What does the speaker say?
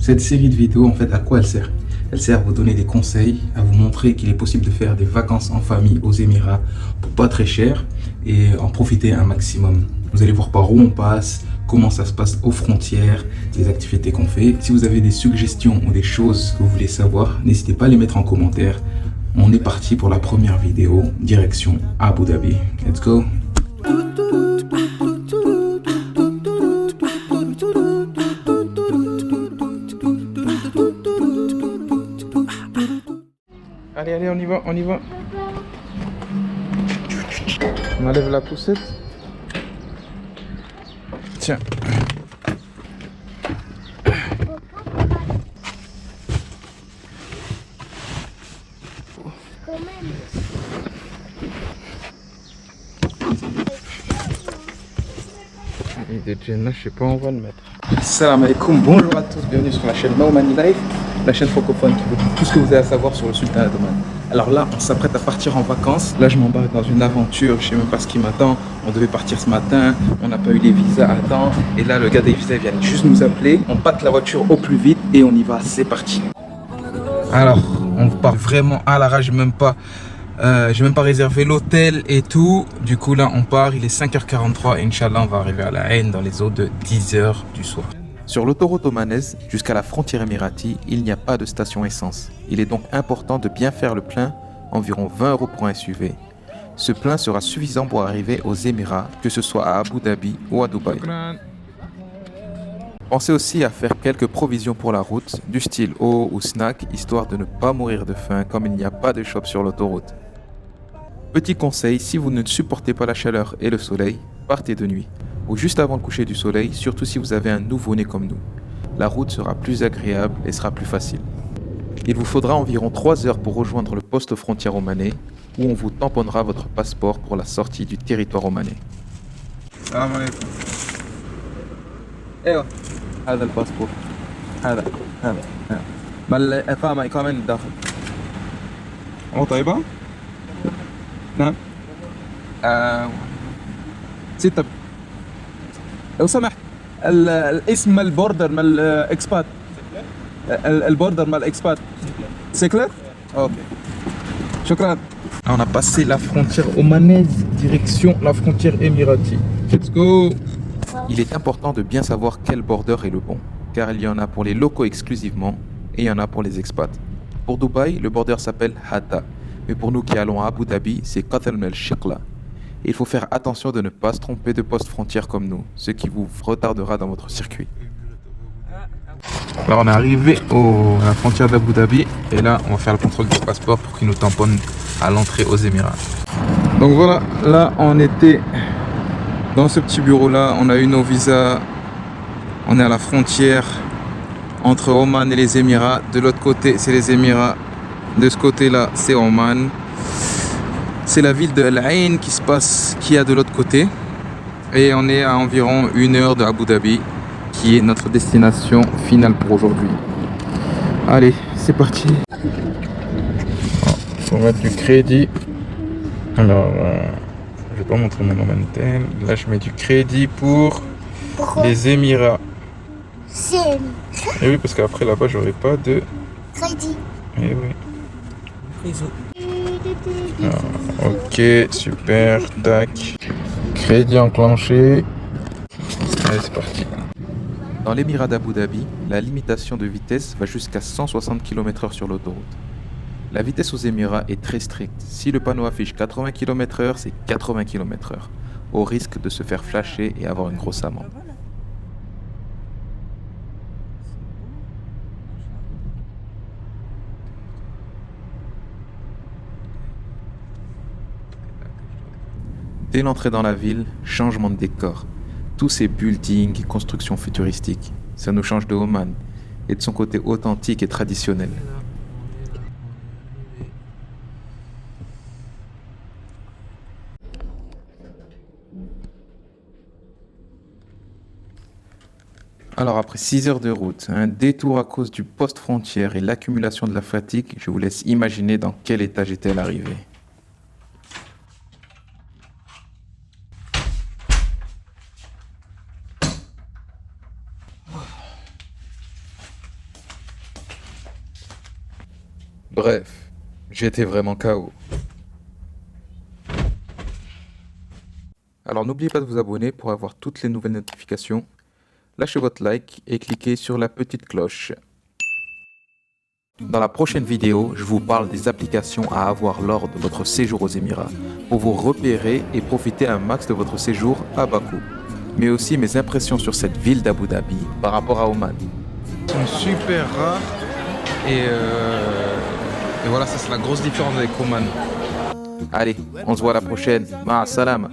Cette série de vidéos, en fait, à quoi elle sert? Elle sert à vous donner des conseils, à vous montrer qu'il est possible de faire des vacances en famille aux Émirats pour pas très cher et en profiter un maximum. Vous allez voir par où on passe, comment ça se passe aux frontières, les activités qu'on fait. Si vous avez des suggestions ou des choses que vous voulez savoir, n'hésitez pas à les mettre en commentaire. On est parti pour la première vidéo, direction Abu Dhabi. Let's go! Allez, allez, on y va, on y va. On enlève la poussette. Tiens. Il est déjà là, je sais pas où on va le mettre. Salam alaikum, bonjour à tous, bienvenue sur la chaîne Maomani Life, la chaîne francophone qui vous dit tout ce que vous avez à savoir sur le sultanat d'Oman. Alors là, on s'apprête à partir en vacances. Là, je m'embarque dans une aventure, je sais même pas ce qui m'attend. On devait partir ce matin, on n'a pas eu les visas à temps. Et là, le gars des visas vient juste nous appeler. On pack la voiture au plus vite et on y va, c'est parti. Alors, on part vraiment à l'arrache, j'ai même pas réservé l'hôtel et tout. Du coup là on part, il est 5h43 et Inch'Allah on va arriver à La Haine dans les eaux de 10h du soir. Sur l'autoroute omanaise, jusqu'à la frontière émirati, il n'y a pas de station essence. Il est donc important de bien faire le plein, environ 20 € pour un SUV. Ce plein sera suffisant pour arriver aux Émirats, que ce soit à Abu Dhabi ou à Dubaï. Pensez aussi à faire quelques provisions pour la route, du style eau ou snack, histoire de ne pas mourir de faim comme il n'y a pas de shop sur l'autoroute. Petit conseil, si vous ne supportez pas la chaleur et le soleil, partez de nuit, ou juste avant le coucher du soleil, surtout si vous avez un nouveau-né comme nous. La route sera plus agréable et sera plus facile. Il vous faudra environ 3 heures pour rejoindre le poste frontière omanais, où on vous tamponnera votre passeport pour la sortie du territoire omanais. Salam alaikum. ايوه هذا الباسبور هذا ما الإقامة الداخل طيبة؟ نعم ستة لو سمحت الاسم مال البوردر مال الاكسبات البوردر مال الاكسبات سيكلر اوكي شكرا. On a passé la frontière omanaise, direction la frontière émirati. Let's go! Il est important de bien savoir quel border est le bon, car il y en a pour les locaux exclusivement et il y en a pour les expats. Pour Dubaï, le border s'appelle Hatta, mais pour nous qui allons à Abu Dhabi, c'est Qatl el Shikla. Il faut faire attention de ne pas se tromper de poste frontière comme nous, ce qui vous retardera dans votre circuit. Alors on est arrivé à la frontière d'Abu Dhabi et là on va faire le contrôle du passeport pour qu'il nous tamponne à l'entrée aux Émirats. Donc voilà, là on était dans ce petit bureau là, on a eu nos visas, on est à la frontière entre Oman et les Émirats. De l'autre côté c'est les Émirats, de ce côté là c'est Oman. C'est la ville de La Haine qui a de l'autre côté et on est à environ 1 heure de Abu Dhabi, qui est notre destination finale pour aujourd'hui. Allez, c'est parti. Faut mettre du crédit. Alors, je vais pas montrer mon nom tel. Là, je mets du crédit pour les Émirats. C'est Et oui, parce qu'après là-bas, j'aurai pas de crédit. Et oui. Alors, ok, super, tac. Crédit enclenché. Allez, c'est parti. Dans l'émirat d'Abu Dhabi, la limitation de vitesse va jusqu'à 160 km/h sur l'autoroute. La vitesse aux Émirats est très stricte. Si le panneau affiche 80 km/h, c'est 80 km/h, au risque de se faire flasher et avoir une grosse amende. Dès l'entrée dans la ville, changement de décor. Tous ces buildings et constructions futuristiques, ça nous change de Oman et de son côté authentique et traditionnel. Alors après 6 heures de route, un détour à cause du poste frontière et l'accumulation de la fatigue, je vous laisse imaginer dans quel état j'étais à l'arrivée. Bref, j'étais vraiment KO. Alors n'oubliez pas de vous abonner pour avoir toutes les nouvelles notifications. Lâchez votre like et cliquez sur la petite cloche. Dans la prochaine vidéo, je vous parle des applications à avoir lors de votre séjour aux Émirats pour vous repérer et profiter un max de votre séjour à bas coût. Mais aussi mes impressions sur cette ville d'Abu Dhabi par rapport à Oman. Ils sont super rares et voilà, ça c'est la grosse différence avec Oman. Allez, on se voit à la prochaine. Ma salama.